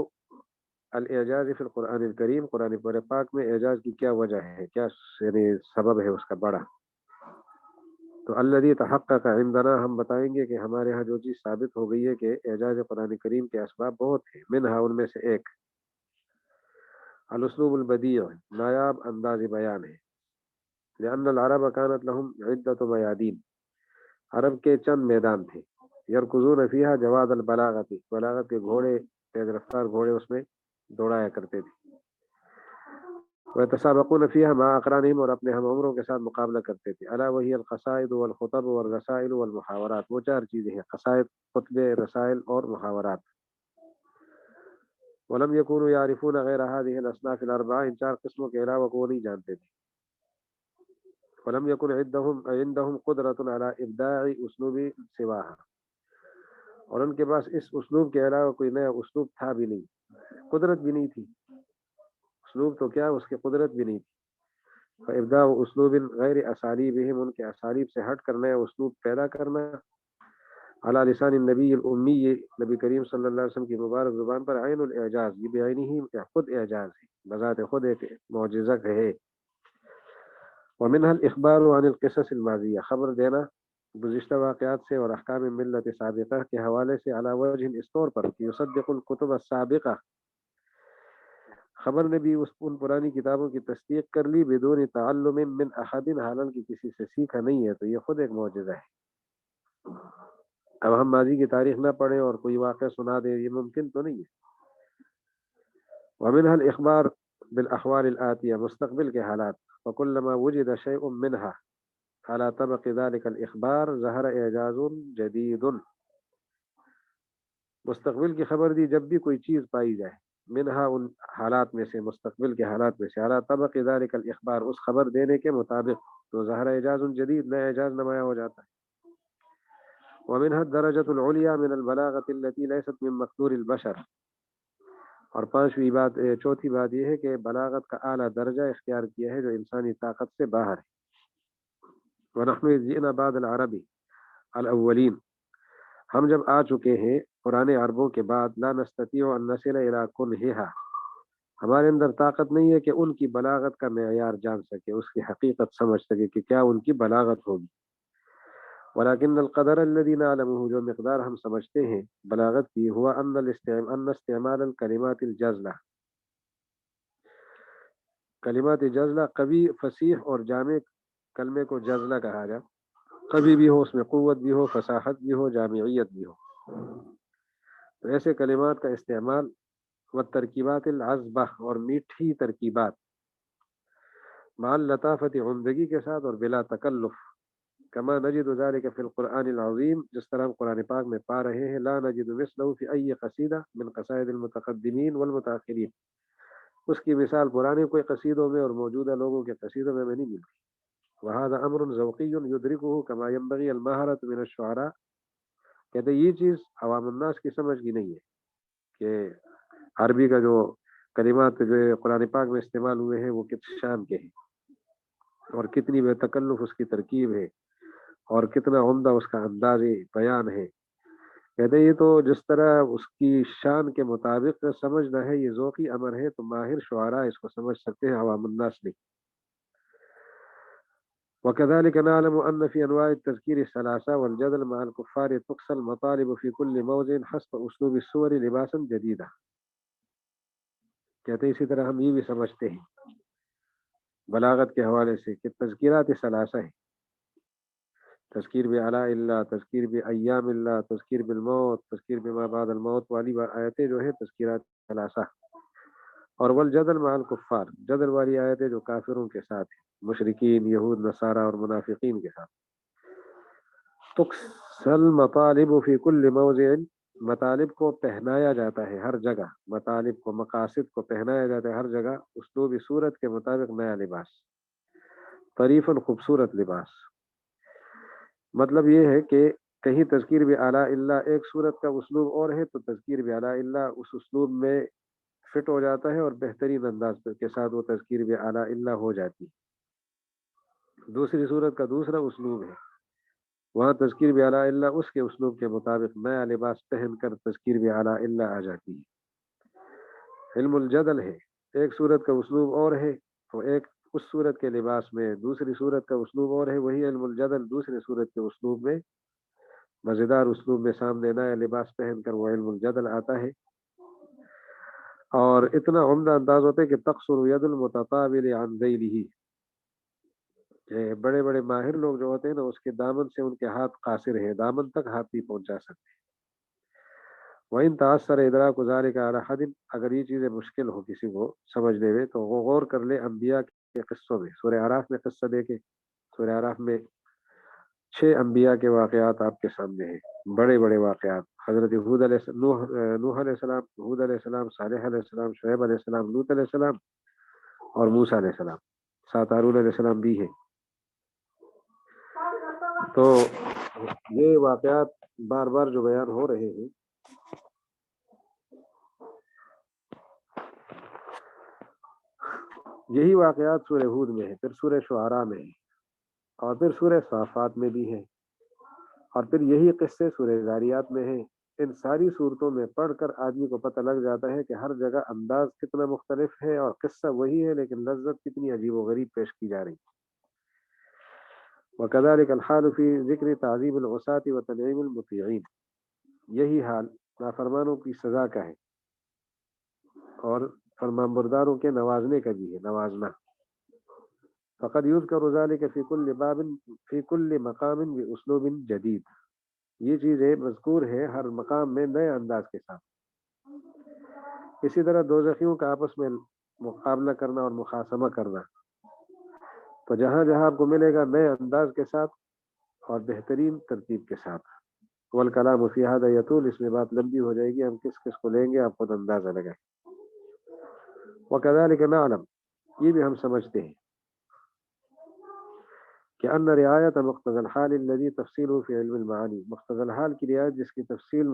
الْإِعْجَازِ فِي الْقُرْآنِ الْكَرِيمِ، قرآن پاک میں اعجاز کی کیا وجہ ہے، کیا یعنی سبب ہے اس کا بڑا، تو الذي تحقق عندنا، ہم بتائیں گے کہ ہمارے ہاں جو چیز ثابت ہو گئی ہے کہ اعجاز قرآن کریم کے اسباب بہت ہیں۔ منہا، ان میں سے ایک، الاسلوب البدیع، نایاب انداز بیان ہے۔ لأن العرب كانت لهم عدة میادین، عرب کے چند میدان تھے، یرکضون فیہا جواد البلاغت، بلاغت کے گھوڑے، تیز رفتار گھوڑے اس میں دوڑایا کرتے تھے۔ ويتسابقون فيها مع اقرانهم، اور اپنے ہم عمروں کے ساتھ مقابلہ کرتے تھے۔ الا وهي القصائد والخطب والرسائل والمحاورات، وہ چار چیزیں ہیں، قصائد، خطبے، رسائل اور محاورات۔ ولم يكونوا يعرفون غير هذه الاصناف الاربعه، ان چار قسموں کے علاوہ وہ نہیں جانتے تھے۔ ولم يكن عندهم قدرة على ابداع اسلوب سواها، اور ان کے پاس اس اسلوب کے علاوہ کوئی نیا اسلوب تھا بھی نہیں، قدرت بھی نہیں تھی، اسلوب تو کیا اس کی قدرت بھی نہیں تھی۔ فابداع اسلوب غیر اسالیبہم، ان کے اسالیب سے ہٹ کر نیا اسلوب پیدا کرنا، علی لسان النبی الامی، نبی کریم صلی اللہ علیہ وسلم کی مبارک زبان پر، عین الاعجاز، یہ بعینہ ہی خود اعجاز ہے، بذات خود ایک معجزہ ہے۔ ومنها الاخبار عن القصص الماضیہ، خبر دینا گزشتہ واقعات سے اور احکام ملت سابقہ کے حوالے سے، علی وجہ اس طور پر کہ یصدق الکتب السابقہ، خبر نے بھی ان پرانی کتابوں کی تصدیق کر لی، بدون تعلم من احد، حالانکہ کسی سے سیکھا نہیں ہے، تو یہ خود ایک معجزہ ہے۔ اب ہم ماضی کی تاریخ نہ پڑھیں اور کوئی واقعہ سنا دیں، یہ ممکن تو نہیں ہے۔ ومنها الاخبار بالاحوال الاتیہ، مستقبل کے حالات، وكلما وجد شيء منها على طبق ذلك الاخبار ظهر اعجاز جدید، مستقبل کی خبر دی جب بھی کوئی چیز پائی جائے، منہا ان حالات میں سے، مستقبل کے حالات میں سے، اعلیٰ طبق ذالک الاخبار، اس خبر دینے کے مطابق، تو ظاہر اعجاز جدید، نیا اعجاز نمایاں ہو جاتا ہے۔ ومنها الدرجۃ العلیٰ من البلاغۃ التي لیست من مقدور البشر، اور چوتھی بات یہ ہے کہ بلاغت کا اعلیٰ درجہ اختیار کیا ہے جو انسانی طاقت سے باہر ہے۔ ونحن جئنا بعد العرب الاولین، ہم جب آ چکے ہیں پرانے عربوں کے بعد، لا نستطيع ان نصل الى كنهها، ہمارے اندر طاقت نہیں ہے کہ ان کی بلاغت کا معیار جان سکے، اس کی حقیقت سمجھ سکے کہ کیا ان کی بلاغت ہوگی۔ ولكن القدر الذي نعلمه، جو مقدار ہم سمجھتے ہیں بلاغت کی، ہوا ان استعمال الکلمات الجزلہ، کلمات جزلہ، قوی، فصیح اور جامع کلمے کو جزلہ کہا جا، قوی بھی ہو، اس میں قوت بھی ہو، فصاحت بھی ہو، جامعیت بھی ہو، تو ایسے کلمات کا استعمال، و ترکیبات العذبہ، اور میٹھی ترکیبات، مع اللطافت، عمدگی کے ساتھ، اور بلا تکلف، کما نجد ذلك فی القرآن العظیم، جس طرح ہم قرآن پاک میں پا رہے ہیں، لا نجد مثله فی ای قصیدہ من قصائد المتقدمین والمتاخرین، اس کی مثال پرانے کوئی قصیدوں میں اور موجودہ لوگوں کے قصیدوں میں نہیں ملتی. وهذا امر ذوقی یدرکه کما ينبغی المہارۃ من الشعراء، کہتے ہیں یہ چیز عوام الناس کی سمجھ کی نہیں ہے کہ عربی کا جو کلمات جو قرآن پاک میں استعمال ہوئے ہیں وہ کس شان کے ہیں اور کتنی بے تکلف اس کی ترکیب ہے اور کتنا عمدہ اس کا انداز بیان ہے. کہتے ہیں یہ تو جس طرح اس کی شان کے مطابق سمجھنا ہے، یہ ذوقی امر ہے، تو ماہر شعراء اس کو سمجھ سکتے ہیں، عوام الناس نہیں. وكذلك نعلم أن في أنواع التذكير الثلاثة والجدل مع الكفار تقصى المطالب في كل موضع حسب أسلوب السور لباسا جديدا. کہتے ہیں اسی طرح ہم یہ بھی سمجھتے ہیں بلاغت کے حوالے سے کہ تذکیرات ثلاثہ ہیں، تذکیر بعلاء اللہ، تذکیر بایام اللہ، تذکیر بالموت، تذکیر بما بعد الموت والی آیتیں جو ہیں تذکیرات ثلاثہ، اور والجدل مع الکفار، جدل والی آیتیں جو کافروں کے ساتھ ہیں، مشرکین، یہود، نصارہ اور منافقین کے ساتھ. تقصل مطالب فی کل موضع، مطالب کو پہنایا جاتا ہے ہر جگہ، مطالب کو، مقاصد کو پہنایا جاتا ہے ہر جگہ، اسلوب صورت کے مطابق نیا لباس، طریفاً خوبصورت لباس. مطلب یہ ہے کہ کہیں تذکیر بعلاء اللہ ایک صورت کا اسلوب اور ہے تو تذکیر بعلاء اللہ اس اسلوب میں فٹ ہو جاتا ہے اور بہترین انداز کے ساتھ وہ تذکیر بعلاء اللہ ہو جاتی. دوسری صورت کا دوسرا اسلوب ہے، وہاں تذکیر بعلاء اللہ اس کے اسلوب کے مطابق نیا لباس پہن کر تذکیر بعلاء اللہ آ جاتی ہے. علم الجدل ہے، ایک صورت کا اسلوب اور ہے تو ایک اس صورت کے لباس میں، دوسری صورت کا اسلوب اور ہے، وہی علم الجدل دوسری صورت کے اسلوب میں، مزیدار اسلوب میں سامنے نیا لباس پہن کر وہ علم الجدل آتا ہے اور اتنا عمدہ انداز ہوتا ہے کہ تقصر ید المتطاول عن ذیلہ، کہ بڑے بڑے ماہر لوگ جو ہوتے ہیں نا اس کے دامن سے ان کے ہاتھ قاصر ہیں، دامن تک ہاتھ نہیں پہنچا سکتے. وَإِن تَعَثَّرَ إِدْرَاكُ ذَلِكَ عَلَى حَدٍ، اگر یہ چیزیں مشکل ہو کسی کو سمجھنے میں تو وہ غور کر لے انبیاء کے قصوں میں. سورہ اعراف میں قصہ دیکھیں، سورہ اعراف میں 6 انبیاء کے واقعات آپ کے سامنے ہیں، بڑے بڑے واقعات. حضرت ہود علیہ السلام، نوح علیہ السلام، ہود علیہ السلام، صالح علیہ السلام، شعیب علیہ السلام، لوط علیہ السلام اور موسیٰ علیہ السلام، ساتھ ہارون علیہ السلام بھی ہے. تو یہ واقعات بار بار جو بیان ہو رہے ہیں یہی واقعات سورہ ہود میں ہے، پھر سورہ شعراء میں ہے اور پھر سورہ صافات میں بھی ہے اور پھر یہی قصے سورہ ذاریات میں ہیں. ان ساری صورتوں میں پڑھ کر آدمی کو پتہ لگ جاتا ہے کہ ہر جگہ انداز کتنا مختلف ہے اور قصہ وہی ہے لیکن لذت کتنی عجیب و غریب پیش کی جا رہی. وَكَذَلِكَ الْحَالُ فِي ذِكْرِ تَعْذِيبِ الْعُصَاةِ وَتَنْعِيمِ الْمُطِيعِينَ، یہی حال نافرمانوں کی سزا کا ہے اور فرمانبرداروں کے نوازنے کا بھی ہے، نوازنا. فقد يذكر ذلك في كل باب في كل مقام باسلوب جدید، یہ چیزیں مذکور ہے ہر مقام میں نئے انداز کے ساتھ. اسی طرح دوزخیوں کا آپس میں مقابلہ کرنا اور مخاصمہ کرنا، تو جہاں جہاں آپ کو ملے گا نئے انداز کے ساتھ اور بہترین ترتیب کے ساتھ. والکلام فی ھذا یطول، اس میں بات لمبی ہو جائے گی، ہم کس کس کو لیں گے آپ خود اندازہ لگائیں. وکذلک نعلم، یہ بھی ہم سمجھتے ہیں کہ ان رعایت مقتضى الحال الذي تفصیله في علم المعانی، مقتضى الحال کی رعایت جس کی تفصیل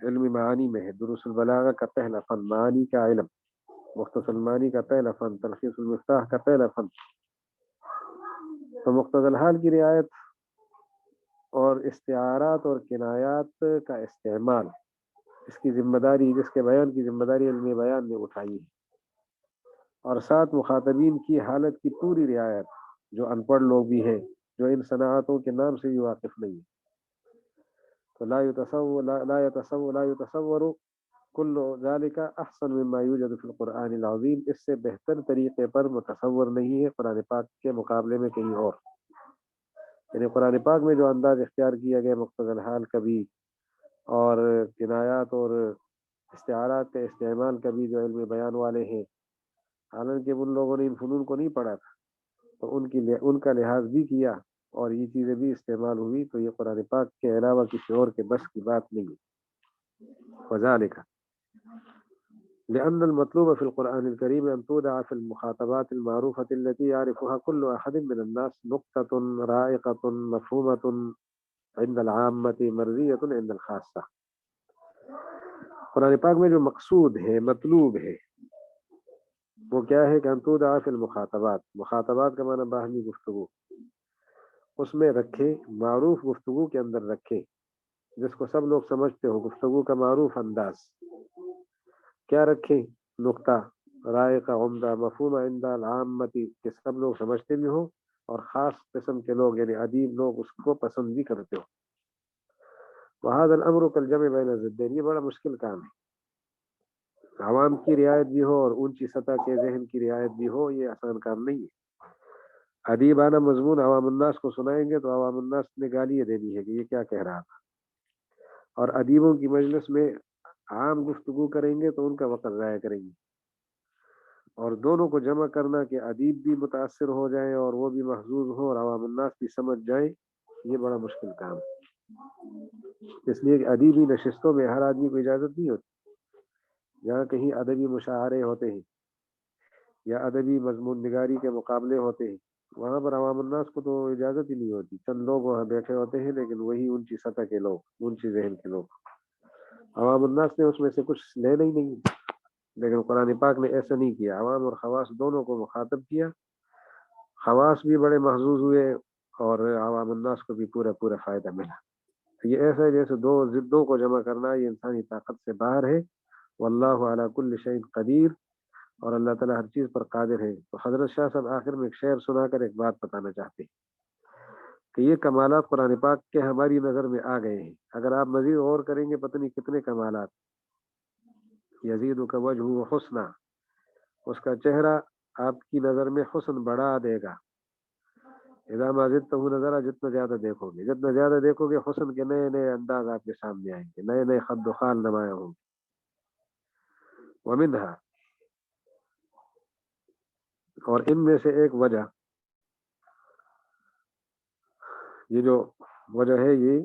علم معانی میں ہے. دروس البلاغہ کا پہلا فن، معانی کا علم، مختصر المعانی کا پہلا فن، تلخیص المفتاح کا پہلا فن. تو مقتضى الحال کی رعایت اور استعارات اور کنایات کا استعمال، اس کی ذمہ داری، جس کے بیان کی ذمہ داری علم بیان نے اٹھائی ہے، اور ساتھ مخاطبین کی حالت کی پوری رعایت، جو ان پڑھ لوگ بھی ہیں، جو ان صنعتوں کے نام سے بھی واقف نہیں ہے. تو لا يتصور كل ذلك احسن مما يوجد في القرآن العظیم، اس سے بہتر طریقے پر متصور نہیں ہے قرآن پاک کے مقابلے میں کہیں اور. یعنی قرآن پاک میں جو انداز اختیار کیا گیا مقتضی الحال کا بھی اور کنایات اور استعارات کے استعمال کا بھی جو علم بیان والے ہیں، حالانکہ ان لوگوں نے ان فنون کو نہیں پڑھا تھا تو ان کا لحاظ بھی کیا اور یہ چیزیں بھی استعمال ہوئی تو یہ قرآن پاک کے علاوہ کسی اور کے بس کی بات نہیں ہے۔ وذالک لأن المطلوب في القرآن الكريم أن تودع في المخاطبات المعروفة التي يعرفها كل أحد من الناس نقطة رائقة مفهومة عند العامة مرضية عند الخاصة۔ قرآن پاک میں جو مقصود ہے، مطلوب ہے، وہ کیا ہے کہ ان تودع فی المخاطبات، مخاطبات کا معنی باہمی گفتگو، اس میں رکھے، معروف گفتگو کے اندر رکھے، جس کو سب لوگ سمجھتے ہو، گفتگو کا معروف انداز، کیا رکھیں؟ نقطہ رائقہ عمدہ مفہوم عند العامتی، کہ سب لوگ سمجھتے بھی ہوں اور خاص قسم کے لوگ یعنی ادیب لوگ اس کو پسند بھی کرتے ہو۔ وهذا الامر كالجمع بين الضدين، یہ بڑا مشکل کام ہے، عوام کی رعایت بھی ہو اور اونچی سطح کے ذہن کی رعایت بھی ہو، یہ آسان کام نہیں ہے۔ ادیبانہ مضمون عوام الناس کو سنائیں گے تو عوام الناس نے گالیاں دینی ہے کہ یہ کیا کہہ رہا تھا، اور ادیبوں کی مجلس میں عام گفتگو کریں گے تو ان کا وقت ضائع کریں گے، اور دونوں کو جمع کرنا کہ ادیب بھی متاثر ہو جائیں اور وہ بھی محظوظ ہو اور عوام الناس بھی سمجھ جائیں، یہ بڑا مشکل کام ہے۔ اس لیے کہ ادیبی نشستوں میں ہر آدمی کو اجازت نہیں ہوتی، جہاں کہیں ادبی مشاعرے ہوتے ہیں یا ادبی مضمون نگاری کے مقابلے ہوتے ہیں، وہاں پر عوام الناس کو تو اجازت ہی نہیں ہوتی، چند لوگ وہاں بیٹھے ہوتے ہیں، لیکن وہی اونچی سطح کے لوگ، اونچی ذہن کے لوگ، عوام الناس نے اس میں سے کچھ لینا ہی نہیں۔ لیکن قرآن پاک نے ایسا نہیں کیا، عوام اور خواص دونوں کو مخاطب کیا، خواص بھی بڑے محظوظ ہوئے اور عوام الناس کو بھی پورا پورا فائدہ ملا۔ یہ ایسا ہے جیسے دو ضدوں کو جمع کرنا، یہ انسانی طاقت سے باہر ہے۔ واللہ علی کل شیء قدیر، اور اللہ تعالیٰ ہر چیز پر قادر ہے۔ تو حضرت شاہ صاحب آخر میں ایک شعر سنا کر ایک بات بتانا چاہتے ہیں کہ یہ کمالات قرآن پاک کے ہماری نظر میں آ گئے ہیں، اگر آپ مزید غور کریں گے پتہ نہیں کتنے کمالات۔ یزید کا وجہ حسنہ، اس کا چہرہ آپ کی نظر میں حسن بڑھا دے گا۔ اذا ما زدتہ نظرہ، جتنا زیادہ دیکھو گے، جتنا زیادہ دیکھو گے، حسن کے نئے نئے انداز آپ کے سامنے آئیں گے، نئے نئے خد و خال نمایاں ہوں گے۔ ومنہا، اور ان میں سے ایک وجہ، یہ جو وجہ ہے یہ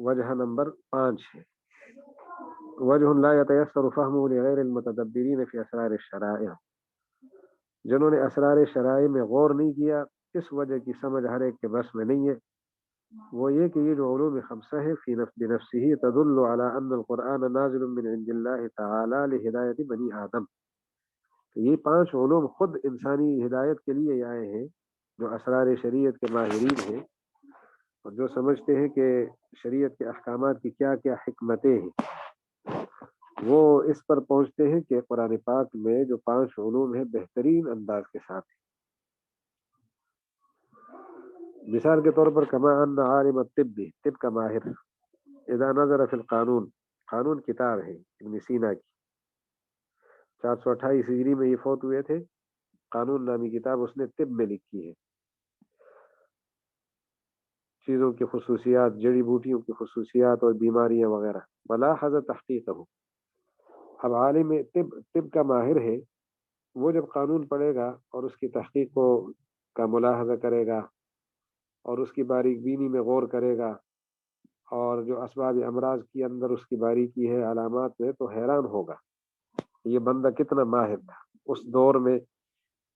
وجہ نمبر 5 ہے، وجہ لا يتيسر فهمه لغیر المتدبرین فی اسرار الشرائع، جنہوں نے اسرار شرائع میں غور نہیں کیا، اس وجہ کی سمجھ ہر ایک کے بس میں نہیں ہے، وہ یہ کہ یہ جو علوم خمسہ ہے فی نفس بنفسه تدل على ان القرآن نازل من عند اللہ تعالی لہدایت بنی آدم، یہ 5 علوم خود انسانی ہدایت کے لیے آئے ہیں، جو اسرار شریعت کے ماہرین ہیں اور جو سمجھتے ہیں کہ شریعت کے احکامات کی کیا کیا حکمتیں ہیں، وہ اس پر پہنچتے ہیں کہ قرآن پاک میں جو 5 علوم ہیں بہترین انداز کے ساتھ ہیں۔ مثال کے طور پر کما ان عالم الطب، طب کا ماہر، اذا نظر فی القانون، قانون کتاب ہے ابن سینا کی، 428 ہجری میں یہ فوت ہوئے تھے، قانون نامی کتاب اس نے طب میں لکھی ہے، چیزوں کی خصوصیات، جڑی بوٹیوں کی خصوصیات اور بیماریاں وغیرہ، ملاحظہ تحقیق ہو۔ اب عالم طب کا ماہر ہے، وہ جب قانون پڑھے گا اور اس کی تحقیق کا ملاحظہ کرے گا اور اس کی باریک بینی میں غور کرے گا اور جو اسباب امراض کی اندر اس کی باریکی ہے، علامات میں، تو حیران ہوگا یہ بندہ کتنا ماہر تھا اس دور میں،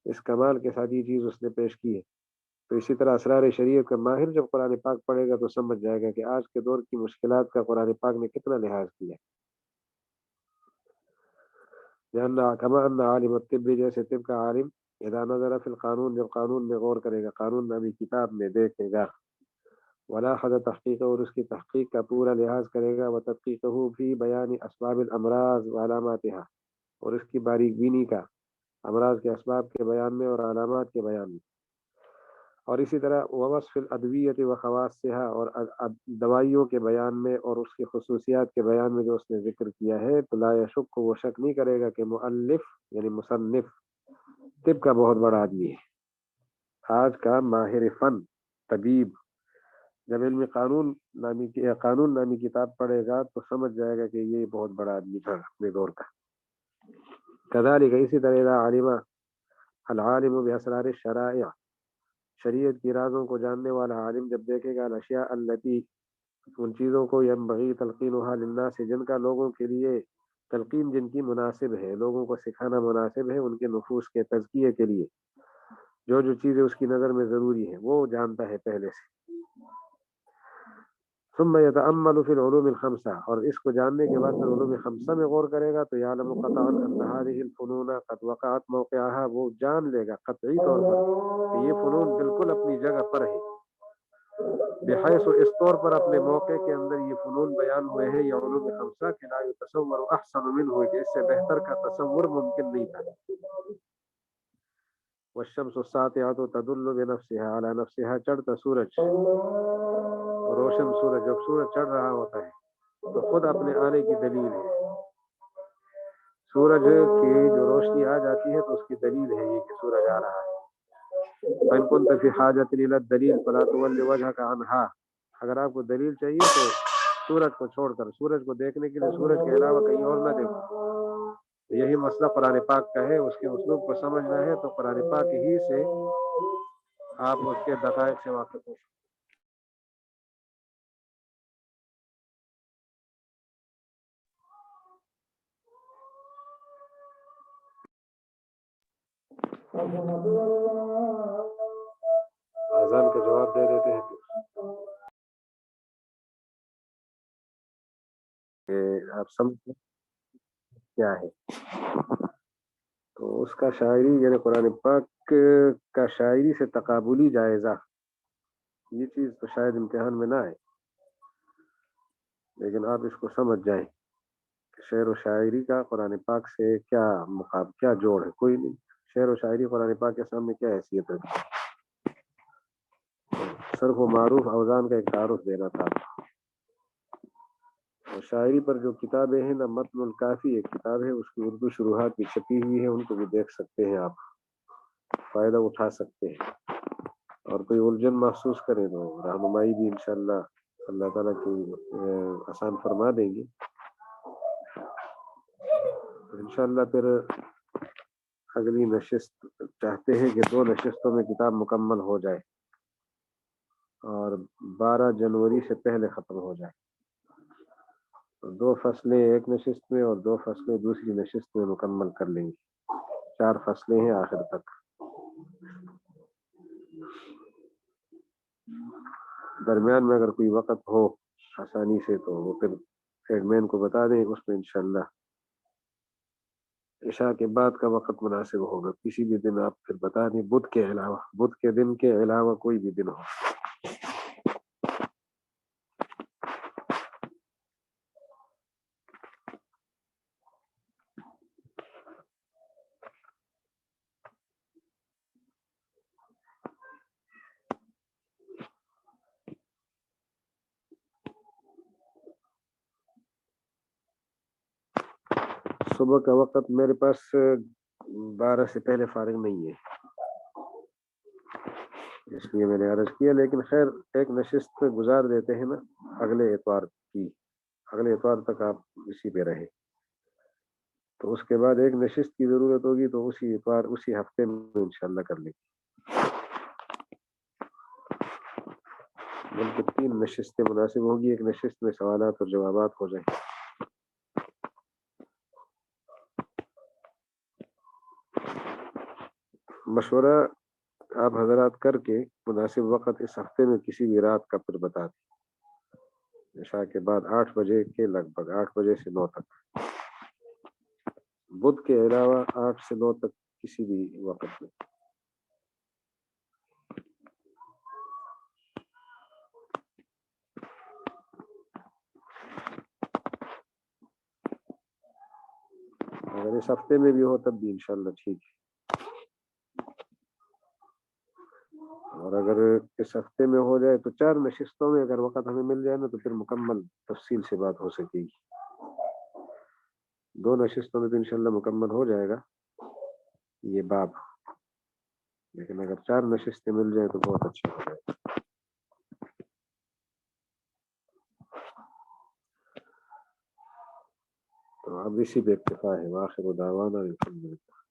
اس کمال کے ساتھ یہ چیز اس نے پیش کی ہے۔ تو اسی طرح اسرار شریعت کا ماہر جب قرآن پاک پڑھے گا تو سمجھ جائے گا کہ آج کے دور کی مشکلات کا قرآن پاک نے کتنا لحاظ کیا۔ کما ان عالم الطب، جیسے طب کا عالم، اذا نظر فی القانون، جب قانون میں غور کرے گا، قانون نامی کتاب میں دیکھے گا، ولاحظ تحقیق، اور اس کی تحقیق کا پورا لحاظ کرے گا، وتدقیقہ فی بیان اسباب الامراض وعلاماتها، اور اس کی باریک بینی کا امراض کے اسباب کے بیان میں اور علامات کے بیان میں، اور اسی طرح ووصف الادویت وخواصها، اور دوائیوں کے بیان میں اور اس کی خصوصیات کے بیان میں جو اس نے ذکر کیا ہے، تو لا یشک، وہ شک نہیں کرے گا کہ مؤلف یعنی مصنف طب کا بہت بڑا آدمی ہے، آج کا ماہر فن طبیب جب علم قانون نامی کتاب پڑھے گا تو سمجھ جائے گا کہ یہ بہت بڑا آدمی تھا اپنے دور کا۔ کذالک، اسی طرح علم العالم باسرار الشرائع، شریعت کی رازوں کو جاننے والا عالم جب دیکھے گا الاشیاء التی ان چیزوں کو ینبغی تلقینها للناس جن کا لوگوں کے لیے تلقین جن کی مناسب ہے لوگوں کو سکھانا مناسب ہے ان کے نفوس کے تزکیے کے لیے جو چیزیں اس کی نظر میں ضروری ہیں وہ جانتا ہے پہلے سے ثم يتأمل في العلوم الخمسة اور اس کو جاننے کے بعد پھر علوم خمسہ میں غور کرے گا تو يعلم قطعا ان هذه الفنون قد وقعت موقعها وہ جان لے گا قطعی طور پر کہ یہ فنون بالکل اپنی جگہ پر ہے بحیث اس طور پر اپنے موقع کے اندر یہ فنون بیان ہوئے ہیں یا علوم خمسہ کہ لا يتصور احسن منه کہ اس سے بہتر کا تصور ممکن نہیں تھا والشمس الساطعة تدل بنفسها على نفسها چڑھتا سورج روشن سورج جب سورج چڑھ رہا ہوتا ہے تو خود اپنے آنے کی دلیل ہے سورج کی جو روشنی آ جاتی ہے تو اس کی دلیل ہے یہ کہ سورج آ رہا ہے فإن كنت في حاجة إلى الدليل فلا تول وجهك عنها اگر آپ کو دلیل چاہیے تو سورج کو چھوڑ کر سورج کو دیکھنے کے لیے سورج کے علاوہ کہیں اور نہ دیکھو یہی مسئلہ قرآن پاک کا ہے اس کے اسلوب کو سمجھنا ہے تو قرآن پاک ہی سے آپ اس کے دقائق سے واقف ہو اذان کا جواب دے دیتے ہیں کہ آپ سمجھ کیا ہے تو اس کا شاعری یعنی قرآن پاک کا شاعری سے تقابلی جائزہ یہ چیز تو شاید امتحان میں نہ آئے لیکن آپ اس کو سمجھ جائیں کہ شعر و شاعری کا قرآن پاک سے کیا جوڑ ہے کوئی نہیں شعر و شاعری قرآن پاک کے سامنے کیا حیثیت ہے صرف و معروف اوزان کا ایک تعارف دینا تھا اور شاعری پر جو کتابیں ہیں نا متن الکافی ایک کتاب ہے اس کی اردو شروحات بھی چھپی ہوئی ہے ان کو بھی دیکھ سکتے ہیں آپ فائدہ اٹھا سکتے ہیں اور کوئی الجھن محسوس کرے تو رہنمائی بھی انشاءاللہ اللہ تعالیٰ کی آسان فرما دیں گے انشاءاللہ پھر اگلی نشست چاہتے ہیں کہ 2 نشستوں میں کتاب مکمل ہو جائے اور 12 جنوری سے پہلے ختم ہو جائے 2 فصلیں ایک نشست میں اور 2 فصلیں دوسری نشست میں مکمل کر لیں گے 4 فصلیں ہیں آخر تک درمیان میں اگر کوئی وقت ہو آسانی سے تو وہ پھر ایڈمین کو بتا دیں اس میں انشاءاللہ عشاء کے بعد کا وقت مناسب ہوگا کسی بھی دن آپ پھر بتا دیں بدھ کے دن کے علاوہ کوئی بھی دن ہو صبح کا وقت میرے پاس 12 سے پہلے فارغ نہیں ہے اس لیے میں نے عرض کیا لیکن خیر ایک نشست گزار دیتے ہیں نا اگلے اتوار تک آپ اسی پہ رہے تو اس کے بعد ایک نشست کی ضرورت ہوگی تو اسی ہفتے میں انشاءاللہ کر لیں بلکہ 3 نشستیں مناسب ہوگی ایک نشست میں سوالات اور جوابات ہو جائیں مشورہ آپ حضرات کر کے مناسب وقت اس ہفتے میں کسی بھی رات کا پھر بتا دیں عشاء کے بعد 8 بجے کے لگ بھگ 8 بجے سے 9 تک بدھ کے علاوہ 8 سے 9 تک کسی بھی وقت میں اگر اس ہفتے میں بھی ہو تب بھی انشاءاللہ ٹھیک ہے اور اگر اس ہفتے میں ہو جائے تو 4 نشستوں میں اگر وقت ہمیں مل جائے نا تو پھر مکمل تفصیل سے بات ہو سکے گی 2 نشستوں میں تو انشاءاللہ مکمل ہو جائے گا یہ باب لیکن اگر 4 نشستیں مل جائے تو بہت اچھا ہو جائے تو اب اسی پہ اکتفا ہے وآخر دعوانا الحمدللہ